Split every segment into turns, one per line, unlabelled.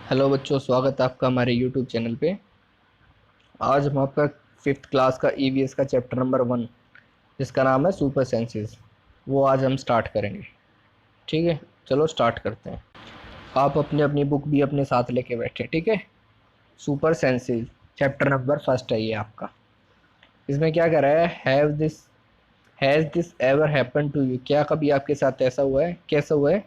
Hello बच्चों, स्वागत है आपका हमारे यूट्यूब चैनल पे। आज हम आपका फिफ्थ क्लास का ईवीएस का चैप्टर नंबर 1 जिसका नाम है सुपर सेंसेस, वो आज हम स्टार्ट करेंगे। ठीक है, चलो स्टार्ट करते हैं। आप अपनी अपनी बुक भी अपने साथ लेके बैठे, ठीक है। Super senses chapter number first है ये आपका। इसमें क्या कर रहा है, has this ever happen to you, क्या कभी आपके साथ ऐसा हुआ है, कैसा हुआ है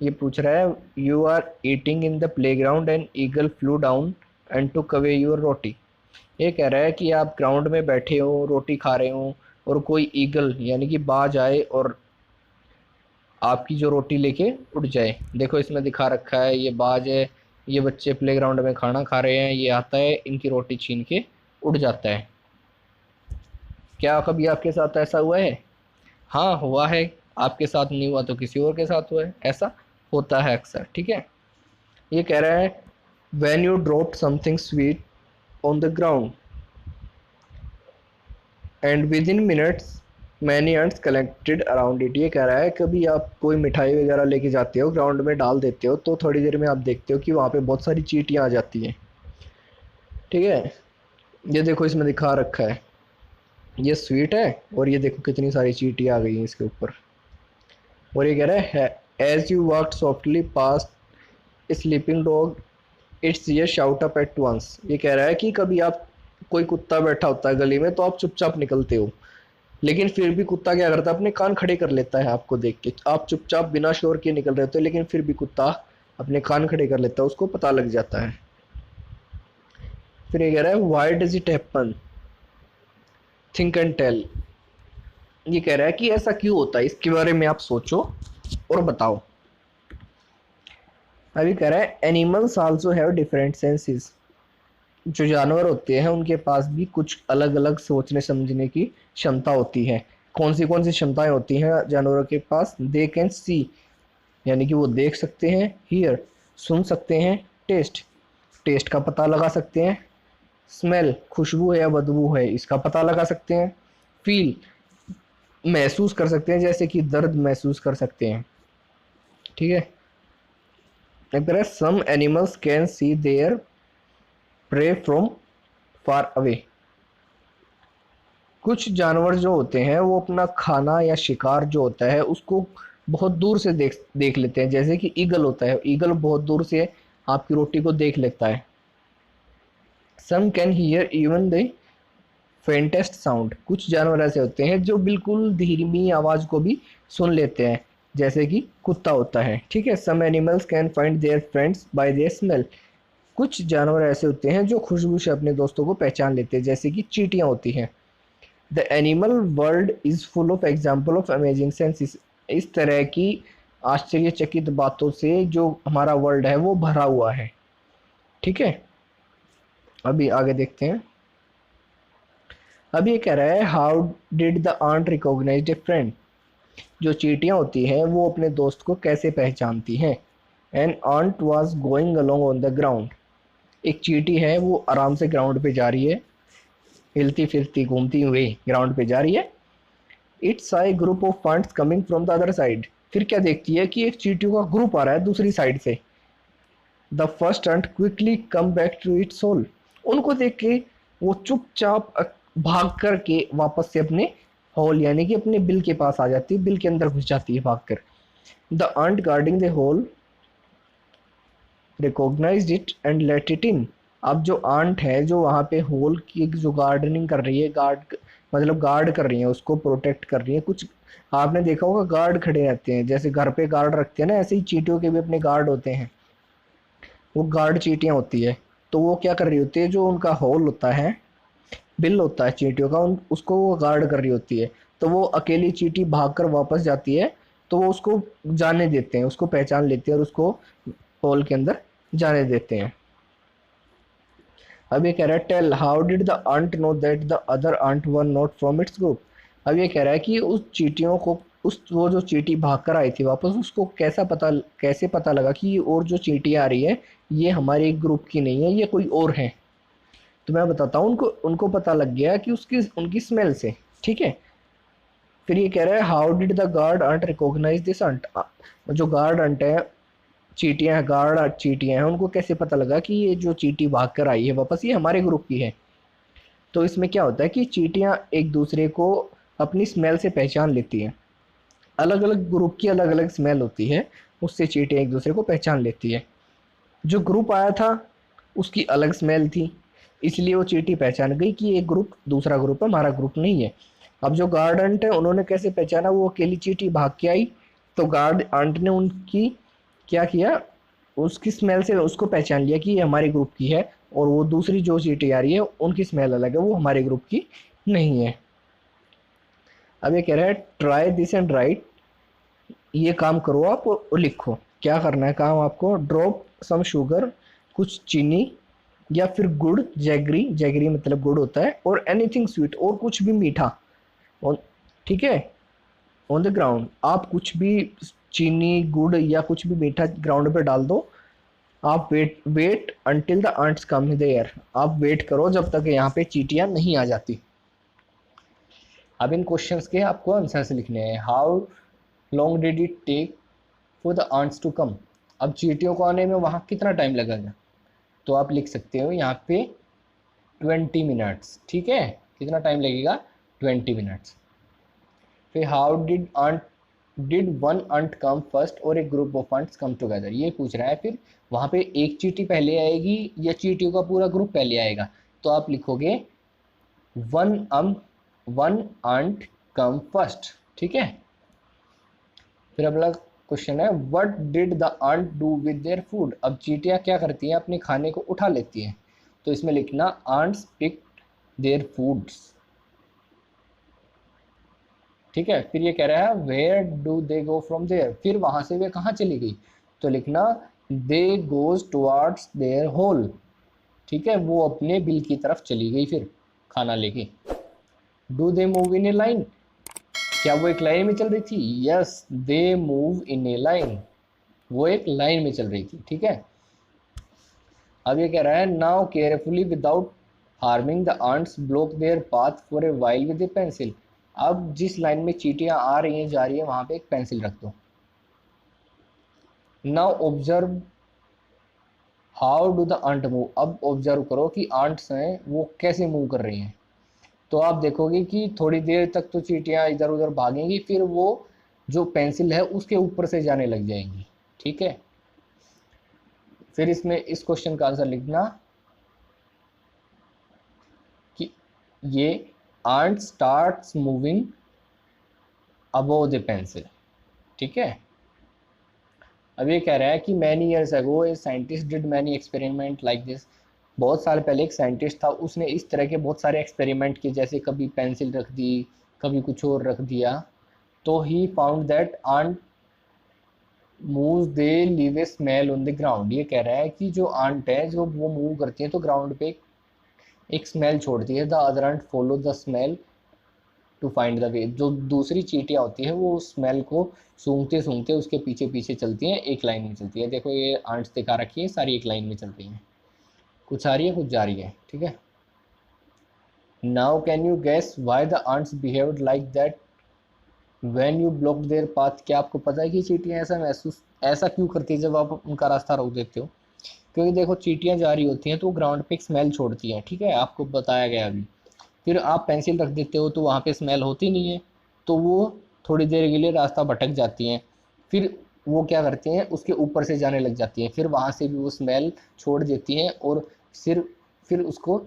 ये पूछ रहा है। You are eating in the playground and eagle flew down and took away your roti. ये कह रहा है कि आप ग्राउंड में बैठे हो, रोटी खा रहे हो, और कोई ईगल यानी कि बाज आए और आपकी जो रोटी लेके उड़ जाए। देखो इसमें दिखा रखा है, ये बाज है, ये बच्चे प्लेग्राउंड में खाना खा रहे हैं, ये आता है इनकी रोटी छीन के उड़ जाता है। क्या कभी आपके साथ ऐसा हुआ है? हाँ हुआ है। आपके साथ नहीं हुआ तो किसी और के साथ हुआ है, ऐसा होता है अक्सर। ठीक है, ये कह रहा है when you dropped something sweet on the ground and within minutes many ants collected around it। ये कह रहा है कभी आप कोई मिठाई वगैरह लेके जाते हो, ग्राउंड में डाल देते हो, तो थोड़ी देर में आप देखते हो कि वहाँ पे बहुत सारी चींटियाँ आ जाती हैं। ठीक है, ये देखो इसमें दिखा रखा है, ये स्वीट है और ये देखो कितनी सारी चींटियाँ आ गई हैं इसके ऊपर। और ये कह रहा है as you walked softly past sleeping dog it's ये शाउट अप एट वंस। ये कह रहा है कि कभी आप कोई कुत्ता बैठा होता है गली में तो आप चुपचाप निकलते हो, लेकिन फिर भी कुत्ता क्या करता है, अपने कान खड़े कर लेता है आपको देख के। आप चुपचाप बिना शोर के निकल रहे होते हो, लेकिन फिर भी कुत्ता अपने कान खड़े कर लेता है, उसको पता लग जाता है। फिर ये कह रहा है why does it happen, think and tell. ये कह रहा है कि ऐसा क्यों होता है, इसके बारे में आप सोचो और बताओ। अभी कह रहा है animals also have different senses. जो जानवर होते हैं उनके पास भी कुछ अलग अलग सोचने समझने की क्षमता होती है। कौन सी क्षमताएं होती हैं जानवरों के पास? दे कैन सी यानी कि वो देख सकते हैं, हियर सुन सकते हैं, टेस्ट टेस्ट का पता लगा सकते हैं, स्मेल खुशबू है या बदबू है इसका पता लगा सकते हैं, फील महसूस कर सकते हैं जैसे कि दर्द महसूस कर सकते हैं। ठीक है, अगर some animals can see their prey from far away. कुछ जानवर जो होते हैं वो अपना खाना या शिकार जो होता है उसको बहुत दूर से देख देख लेते हैं, जैसे कि ईगल होता है, ईगल बहुत दूर से आपकी रोटी को देख लेता है। Some can hear even the faintest sound. कुछ जानवर ऐसे होते हैं जो बिल्कुल धीमी आवाज को भी सुन लेते हैं, जैसे कि कुत्ता होता है। ठीक है, some animals can find their friends by their smell. कुछ जानवर ऐसे होते हैं जो खुशबू से अपने दोस्तों को पहचान लेते हैं, जैसे कि चींटियां होती हैं। The animal world is full of example of amazing senses. इस तरह की आश्चर्यचकित बातों से जो हमारा वर्ल्ड है वो भरा हुआ है। ठीक है, अभी आगे देखते हैं। अब ये कह रहा है how did the ant recognise a friend. जो चींटियां होती हैं वो अपने दोस्त को कैसे पहचानती हैं? An ant was going along on the ground. एक चींटी है वो आराम से ग्राउंड पे जा रही है, हिलती फिरती घूमती हुई ग्राउंड पे जा रही है। It's I group of funds coming from the other side. फिर क्या देखती है कि एक चींटियों का ग्रुप आ रहा है दूसरी साइड से। The first ant quickly come back to its hole. उनको देख के वो चुपचाप भाग करके वापस से अपने होल यानी कि अपने बिल के पास आ जाती है, बिल के अंदर घुस जाती है भागकर। The ant guarding the hole recognized it and let it in. अब जो आंट है जो वहाँ पे होल की जो गार्डनिंग कर रही है, मतलब गार्ड कर रही है, उसको प्रोटेक्ट कर रही है। कुछ आपने देखा होगा गार्ड खड़े रहते हैं, जैसे घर पे गार्ड रखते हैं ना, ऐसे ही चींटियों के भी अपने गार्ड होते हैं। वो गार्ड चींटियां होती है, तो वो क्या कर रही होती है, जो उनका होल होता है, बिल होता है चींटियों का, उसको वो गार्ड कर रही होती है। तो वो अकेली चींटी भागकर वापस जाती है, तो वो उसको जाने देते हैं, उसको पहचान लेते हैं और उसको होल के अंदर जाने देते हैं। अब ये कह रहा है tell how did the ant know that the other ant were not from its group. अब ये कह रहा है कि उस चींटियों को, उस वो जो चींटी भाग कर आई थी वापस, उसको कैसे पता लगा कि ये और जो चींटी आ रही है ये हमारे एक ग्रुप की नहीं है, ये कोई और है। तो मैं बताता हूँ, उनको उनको पता लग गया कि उसकी उनकी स्मेल से। ठीक है, फिर ये कह रहा है how did the guard ant recognize this ant. जो गार्ड अंट है चींटियां, गार्ड चींटियां हैं, उनको कैसे पता लगा कि ये जो चींटी भाग कर आई है वापस ये हमारे ग्रुप की है? तो इसमें क्या होता है कि चींटियां एक दूसरे को अपनी स्मेल से पहचान लेती हैं। अलग अलग ग्रुप की अलग अलग स्मेल होती है, उससे चींटियां एक दूसरे को पहचान लेती है। जो ग्रुप आया था उसकी अलग स्मेल थी, इसलिए वो चींटी पहचान गई कि ये ग्रुप दूसरा ग्रुप है, हमारा ग्रुप नहीं है। अब जो गार्ड आंट है उन्होंने कैसे पहचाना, वो अकेली चींटी भाग के आई, तो गार्ड आंट ने उनकी क्या किया, उसकी स्मेल से उसको पहचान लिया कि ये हमारे ग्रुप की है, और वो दूसरी जो चींटी आ रही है उनकी स्मेल अलग है, वो हमारे ग्रुप की नहीं है। अब ये कह रहा है ट्राई दिस एंड राइट, ये काम करो आप और लिखो। क्या करना है काम आपको, ड्रॉप सम शुगर, कुछ चीनी या फिर गुड़, जैगरी, जैगरी मतलब गुड़ होता है, और एनीथिंग स्वीट, और कुछ भी मीठा, और ठीक है, ऑन द ग्राउंड। आप कुछ भी चीनी, गुड़ या कुछ भी मीठा ग्राउंड पे डाल दो। आप wait wait until the ants come there, आप वेट करो जब तक यहाँ पे चींटियां नहीं आ जाती। अब इन क्वेश्चंस के आपको आंसर्स लिखने हैं। How long did it take for the ants to come, अब चींटियों को आने में वहाँ कितना टाइम लगेगा, तो आप लिख सकते हो यहाँ पे 20 मिनट्स, ठीक है, कितना टाइम लगेगा, 20 मिनट्स। फिर how did one ant come first और a group of ants come together, ये पूछ रहा है। फिर वहाँ पे एक चींटी पहले आएगी या चींटियों का पूरा ग्रुप पहले आएगा, तो आप लिखोगे one one ant come first, ठीक है। फिर अगला क्वेश्चन है what did the ant do with their food, अब चींटियां क्या करती हैं, अपने खाने को उठा लेती हैं, तो इसमें लिखना आंट्स पिक्ड देयर फूड्स, ठीक है। फिर ये कह रहा है where do they go from there, फिर वहां से वे कहाँ चली गई, तो लिखना they goes towards their hole, ठीक है, वो अपने बिल की तरफ चली गई फिर खाना लेके। Do they move in A line, क्या वो एक लाइन में चल रही थी, yes they move in A line, वो एक लाइन में चल रही थी, ठीक है। अब ये कह रहा है now carefully without harming the ants block their path for a while with a pencil, अब जिस लाइन में चींटियां आ रही हैं जा रही है वहां पे एक पेंसिल रख दो। Now observe how do the ant move, अब ऑब्जर्व करो कि आंट्स हैं वो कैसे मूव कर रही हैं, तो आप देखोगे कि थोड़ी देर तक तो चींटियां इधर उधर भागेंगी, फिर वो जो पेंसिल है उसके ऊपर से जाने लग जाएंगी, ठीक है। फिर इसमें इस क्वेश्चन का आंसर लिखना कि ये ant starts moving above the pencil, ठीक है। अब ये कह रहा है कि many years ago a scientist did many experiment like this, बहुत साल पहले एक साइंटिस्ट था, उसने इस तरह के बहुत सारे एक्सपेरिमेंट किए, जैसे कभी पेंसिल रख दी, कभी कुछ और रख दिया, तो he found that ant move they leave a smell on the ground, ये कह रहा है कि जो आंट है जो वो मूव करती है तो ग्राउंड पे एक स्मेल छोड़ती है, the other ant follow the smell to find the way, जो दूसरी चींटियां होती है वो उस स्मेल को सूंघते सूंघते उसके पीछे पीछे चलती हैं, एक लाइन में चलती है। देखो ये आंट्स दिखा रखी है, सारी एक लाइन में चल रही हैं, कुछ आ रही है कुछ जा रही है, ठीक है। Now can you guess why the ants behaved like that when you block their path, क्या आपको पता है कि चींटियां ऐसा क्यों करती है जब आप उनका रास्ता रोक देते हो, क्योंकि देखो चींटियां जा रही होती हैं तो वो ग्राउंड पे एक स्मेल छोड़ती हैं, ठीक है, आपको बताया गया अभी। फिर आप पेंसिल रख देते हो तो वहाँ पे स्मेल होती नहीं है, तो वो थोड़ी देर के लिए रास्ता भटक जाती हैं, फिर वो क्या करती हैं उसके ऊपर से जाने लग जाती हैं, फिर वहाँ से भी वो स्मेल छोड़ देती हैं, और फिर उसको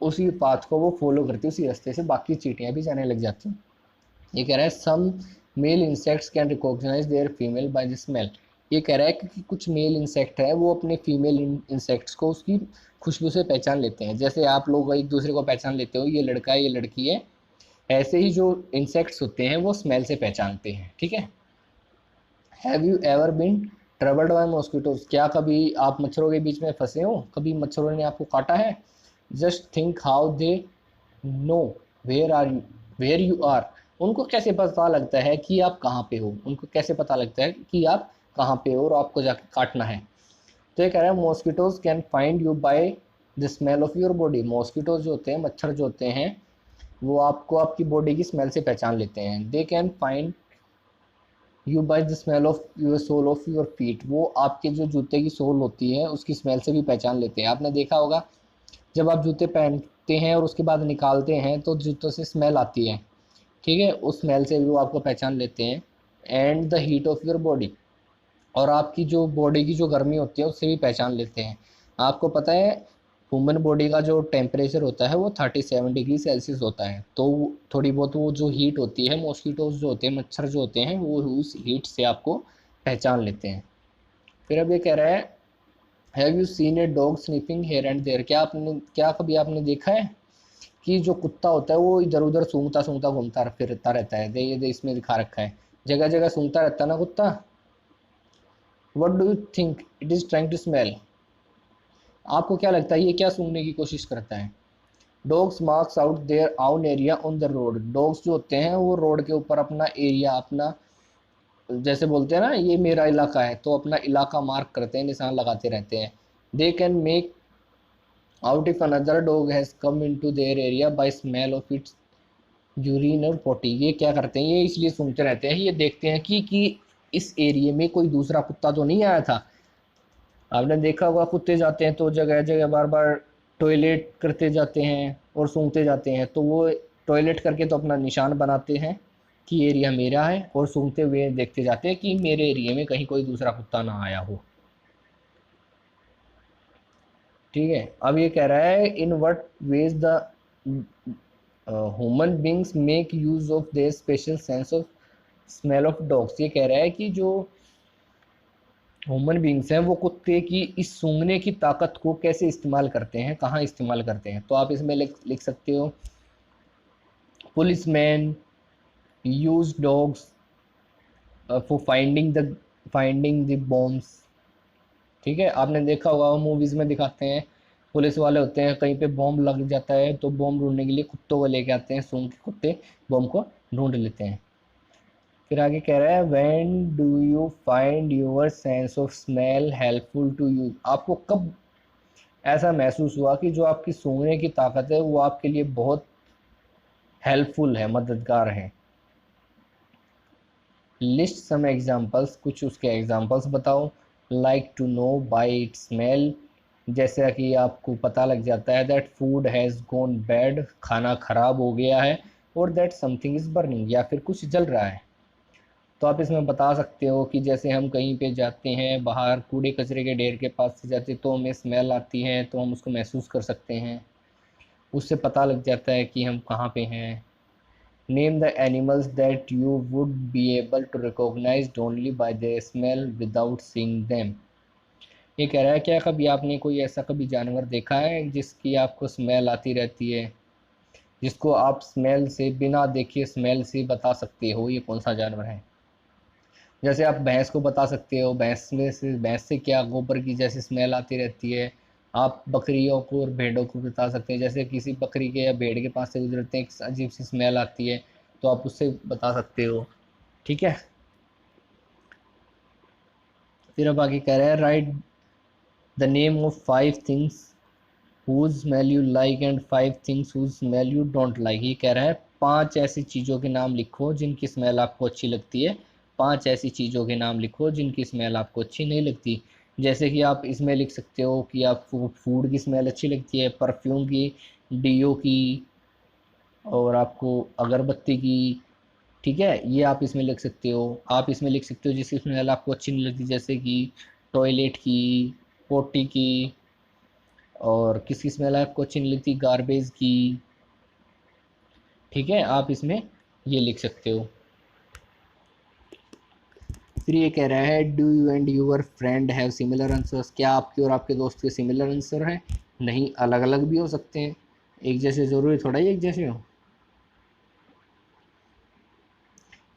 उसी पाथ को वो फॉलो करती है, उसी रास्ते से बाकी चींटियाँ भी जाने लग जाती हैं। ये कह रहा है some male insects can recognize their female by the smell, ये कह रहा है कि कुछ मेल इंसेक्ट है वो अपने फीमेल इंसेक्ट्स को उसकी खुशबू से पहचान लेते हैं, जैसे आप लोग एक दूसरे को पहचान लेते हो ये लड़का है ये लड़की है, ऐसे ही जो इंसेक्ट्स होते हैं वो स्मेल से पहचानते हैं, ठीक है। Have you ever been troubled by mosquitoes, क्या कभी आप मच्छरों के बीच में फंसे हो, कभी मच्छरों ने आपको काटा है। Just think how they know where you are, उनको कैसे पता लगता है कि आप कहाँ पे हो, उनको कैसे पता लगता है कि आप कहाँ पे हो और आपको जाके काटना है। तो ये कह रहा है mosquitoes can find you by the smell of your body, mosquitoes जो होते हैं मच्छर जो होते हैं वो आपको आपकी बॉडी की स्मेल से पहचान लेते हैं। They can find you by the smell of your sole of your feet, वो आपके जो जूते की सोल होती है उसकी स्मेल से भी पहचान लेते हैं। आपने देखा होगा जब आप जूते पहनते हैं और उसके बाद निकालते हैं तो जूतों से स्मेल आती है, ठीक है, उस स्मेल से भी वो आपको पहचान लेते हैं। And the heat of your body, और आपकी जो बॉडी की जो गर्मी होती है उससे भी पहचान लेते हैं। आपको पता है ह्यूमन बॉडी का जो टेम्परेचर होता है वो 37 डिग्री सेल्सियस होता है, तो थोड़ी बहुत वो जो हीट होती है, मॉस्किटोज जो होते हैं, मच्छर जो होते हैं, वो उस हीट से आपको पहचान लेते हैं। फिर अब ये कह रहा है have you seen a dog sniffing here and there, क्या कभी आपने देखा है कि जो कुत्ता होता है वो इधर उधर सूंघता सूंघता घूमता फिरता रहता है। ये इसमें दिखा रखा है, जगह जगह सूंघता रहता है ना कुत्ता। What do you think it is trying to smell, आपको क्या लगता है ये क्या सूंघने की कोशिश करता है। डॉग्स मार्क्स आउट देयर आउन area on the road, dogs जो होते हैं वो रोड के ऊपर अपना एरिया, अपना जैसे बोलते हैं ना ये मेरा इलाका है, तो अपना इलाका मार्क करते हैं, निशान लगाते रहते हैं। They can make out if another dog has come into their area bye smell of its urine और पोटी, ये क्या करते हैं, ये इसलिए सूंघते रहते हैं, ये देखते हैं कि इस एरिया में कोई दूसरा कुत्ता तो नहीं आया था। आपने देखा होगा कुत्ते जाते हैं तो जगह जगह बार बार टॉयलेट करते जाते हैं और सूंघते जाते हैं, तो वो टॉयलेट करके तो अपना निशान बनाते हैं कि एरिया मेरा है, और सूंघते हुए देखते जाते हैं कि मेरे एरिया में कहीं कोई दूसरा कुत्ता ना आया हो। ठीक है, अब ये कह रहा है in what veg the human beings make use of their special sense of smell of dogs, ये कह रहा है कि जो ह्यूमन बींग्स हैं वो कुत्ते की इस सूंघने की ताकत को कैसे इस्तेमाल करते हैं, कहाँ इस्तेमाल करते हैं। तो आप इसमें लिख सकते हो policeman use dogs for finding the bombs. ठीक है, आपने देखा होगा वो मूवीज़ में दिखाते हैं पुलिस वाले होते हैं कहीं पे बॉम्ब लग जाता है तो बॉम्ब ढूंढने के लिए कुत्तों को लेके आते हैं, सूंघ के कुत्ते बॉम्ब को ढूंढ लेते हैं। फिर आगे कह रहा है when do you find your sense of smell helpful to you, आपको कब ऐसा महसूस हुआ कि जो आपकी सूंघने की ताकत है वो आपके लिए बहुत हेल्पफुल है, मददगार है। लिस्ट सम एग्जांपल्स, कुछ उसके एग्जांपल्स बताओ। Like to know by it smell, जैसा कि आपको पता लग जाता है that food has gone bad, खाना खराब हो गया है, और दैट समथिंग इज़ बर्निंग, या फिर कुछ जल रहा है। तो आप इसमें बता सकते हो कि जैसे हम कहीं पे जाते हैं बाहर कूड़े कचरे के ढेर के पास से जाते तो हमें स्मेल आती है, तो हम उसको महसूस कर सकते हैं, उससे पता लग जाता है कि हम कहाँ पे हैं। Name the animals that you would be able to recognise only by their smell without seeing them, ये कह रहा है क्या कभी आपने कोई ऐसा कभी जानवर देखा है जिसकी आपको स्मेल आती रहती है, जिसको आप स्मेल से बिना देखे स्मेल से बता सकते हो ये कौन सा जानवर है। जैसे आप भैंस को बता सकते हो, भैंस से क्या गोबर की जैसी स्मेल आती रहती है। आप बकरियों को और भेड़ों को बता सकते हैं, जैसे किसी बकरी के या भेड़ के पास से गुजरते हैं एक अजीब सी स्मेल आती है, तो आप उससे बता सकते हो। ठीक है, फिर अब आगे कह रहे हैं write the name of 5 things whose smell you like and 5 things whose smell you don't like, ये कह रहा है 5 ऐसी चीज़ों के नाम लिखो जिनकी स्मेल आपको अच्छी लगती है, 5 ऐसी चीज़ों के नाम लिखो जिनकी स्मेल आपको अच्छी नहीं लगती। जैसे कि आप इसमें लिख सकते हो कि आपको फूड की स्मेल अच्छी लगती है, परफ्यूम की, डीओ की, और आपको अगरबत्ती की। ठीक है, ये आप इसमें लिख सकते हो। आप इसमें लिख सकते हो जिसकी स्मेल आपको अच्छी नहीं लगती, जैसे कि टॉयलेट की, पोटी की, और किसकी स्मेल आपको अच्छी नहीं लगती, गार्बेज की। ठीक है, आप इसमें ये लिख सकते हो। फिर ये कह रहा है do you and your friend have similar answers, क्या आपके और आपके दोस्त के सिमिलर आंसर हैं, नहीं अलग अलग भी हो सकते हैं, एक जैसे ज़रूरी थोड़ा ही एक जैसे हो।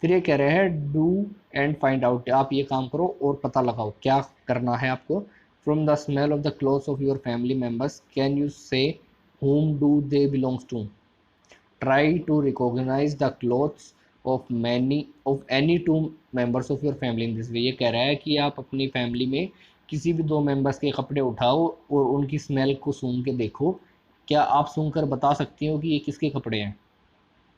फिर ये कह रहे हैं डू एंड फाइंड आउट, आप ये काम करो और पता लगाओ, क्या करना है आपको। From the smell of the clothes of your family members can you से whom do they belongs to, try to recognize the clothes of any two members of your family in this way, ये कह रहा है कि आप अपनी family में किसी भी 2 मेंबर्स के कपड़े उठाओ और उनकी स्मेल को सूंघ के देखो, क्या आप सूंघ कर बता सकती हो कि ये किसके कपड़े हैं।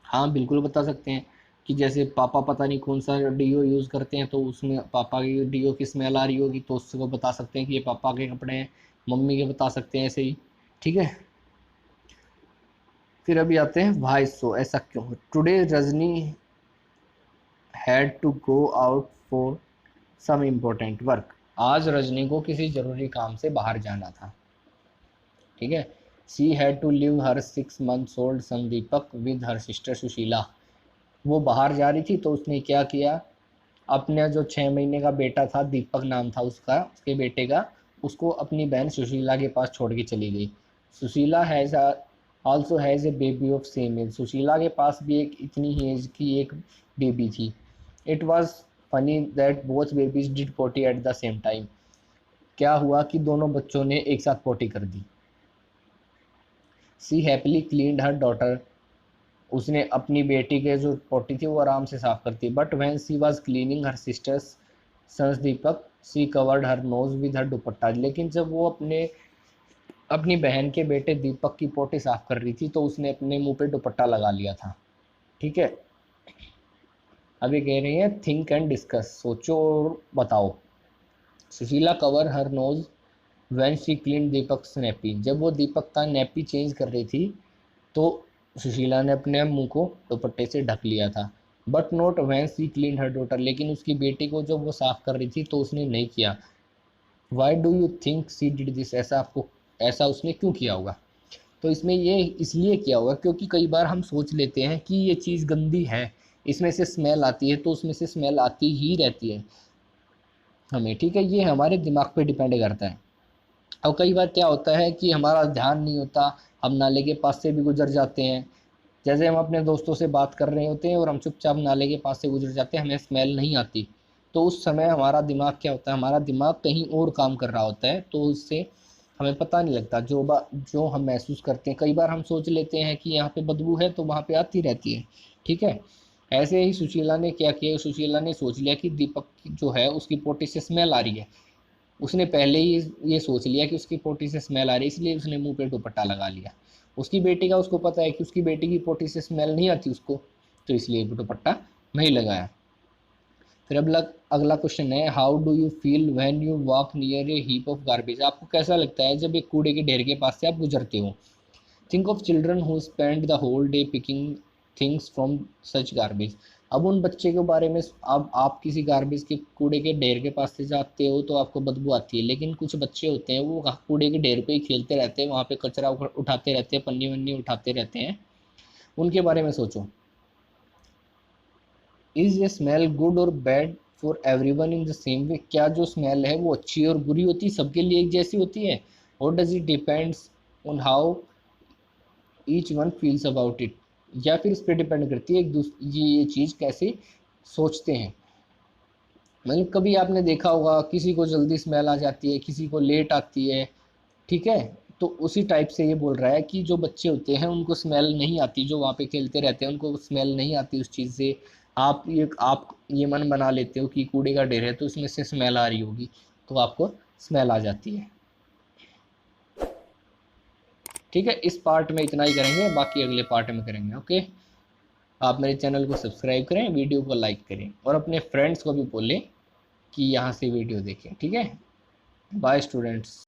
हाँ बिल्कुल बता सकते हैं। कि जैसे पापा पता नहीं कौन सा डीओ यूज़ करते हैं, तो उसमें पापा की डीओ की स्मेल आ रही होगी, तो उसको बता सकते हैं कि ये पापा के कपड़े हैं। मम्मी के बता सकते हैं ऐसे ही। ठीक है। फिर अभी आते हैं वाई सो, ऐसा क्यों। Today Rajni had to go out for some important work. आज रजनी को किसी ज़रूरी काम से बाहर जाना था। ठीक है। She had to leave her 6 months old son Deepak with her sister Sushila. वो बाहर जा रही थी तो उसने क्या किया, अपने जो 6 महीने का बेटा था, दीपक नाम था उसका, उसके बेटे का, उसको अपनी बहन सुशीला के पास छोड़ के चली गई। Sushila has also has a baby of same age. Sushila के पास भी एक इतनी ही एज की एक बेबी थी। It was funny that both babies did potty at the same time. क्या हुआ कि दोनों बच्चों ने एक साथ पोटी कर दी। सी हैप्पीली क्लीन्ड हर डॉटर। उसने अपनी बेटी के जो पोटी थी वो आराम से साफ करती। But when she was cleaning her sister's sons Deepak she covered her nose with her dupatta. लेकिन जब वो अपनी बहन के बेटे दीपक की पोटी साफ कर रही थी तो उसने अपने मुंह पे दुपट्टा लगा लिया था। ठीक है। अभी कह रही है थिंक एंड डिस्कस, सोचो और बताओ। Sushila cover her nose when she clean Deepak nappy. जब वो दीपक का नैपी चेंज कर रही थी तो सुशीला ने अपने मुंह को दुपट्टे से ढक लिया था। But not when she clean her daughter. लेकिन उसकी बेटी को जब वो साफ कर रही थी तो उसने नहीं किया। Why do you think she did this. ऐसा उसने क्यों किया होगा। तो इसमें ये इसलिए किया होगा क्योंकि कई बार हम सोच लेते हैं कि ये चीज़ गंदी है, इसमें से स्मेल आती है, तो उसमें से स्मेल आती ही रहती है हमें। ठीक है। ये हमारे दिमाग पे डिपेंड करता है। और कई बार क्या होता है कि हमारा ध्यान नहीं होता, हम नाले के पास से भी गुजर जाते हैं। जैसे हम अपने दोस्तों से बात कर रहे होते हैं और हम चुपचाप नाले के पास से गुजर जाते हैं, हमें स्मेल नहीं आती। तो उस समय हमारा दिमाग क्या होता है, हमारा दिमाग कहीं और काम कर रहा होता है, तो उससे हमें पता नहीं लगता। जो हम महसूस करते हैं, कई बार हम सोच लेते हैं कि यहाँ पे बदबू है तो वहाँ पे आती रहती है। ठीक है। ऐसे ही सुशीला ने क्या किया, सुशीला ने सोच लिया कि दीपक जो है उसकी पोटी से स्मेल आ रही है। उसने पहले ही ये सोच लिया कि उसकी पोटी से स्मेल आ रही है, इसलिए उसने मुंह पे दुपट्टा लगा लिया। उसकी बेटी का उसको पता है कि उसकी बेटी की पोटी से स्मेल नहीं आती उसको, तो इसलिए दुपट्टा नहीं लगाया। फिर अब अगला क्वेश्चन है how do you feel when you walk near A heap of garbage. आपको कैसा लगता है जब एक कूड़े के ढेर के पास से आप गुजरते हो। Think of children who spend the whole day picking things from such garbage. अब उन बच्चे के बारे में, अब आप किसी गार्बेज के कूड़े के ढेर के पास से जाते हो तो आपको बदबू आती है, लेकिन कुछ बच्चे होते हैं वो कूड़े के ढेर पे ही खेलते रहते हैं, वहाँ पे कचरा उठाते रहते हैं, पन्नी वन्नी उठाते रहते हैं। उनके बारे में सोचो। इज ये स्मेल गुड और bad for everyone in the same way. क्या जो स्मेल है वो अच्छी और बुरी होती है, सबके लिए एक जैसी होती है, और does it depends on how each one feels about it. या फिर इस पर डिपेंड करती है एक दूसरे ये चीज़ कैसे सोचते हैं। मतलब कभी आपने देखा होगा किसी को जल्दी स्मेल आ जाती है, किसी को लेट आती है। ठीक है। तो उसी टाइप से ये बोल रहा है कि जो बच्चे होते हैं उनको स्मेल नहीं आती, जो वहाँ पे खेलते रहते हैं उनको स्मेल नहीं आती उस चीज़ से। आप ये मन बना लेते हो कि कूड़े का ढेर है तो उसमें से स्मेल आ रही होगी, तो आपको स्मेल आ जाती है। ठीक है। इस पार्ट में इतना ही करेंगे, बाकी अगले पार्ट में करेंगे। ओके। आप मेरे चैनल को सब्सक्राइब करें, वीडियो को लाइक करें और अपने फ्रेंड्स को भी बोलें कि यहाँ से वीडियो देखें। ठीक है। Bye students.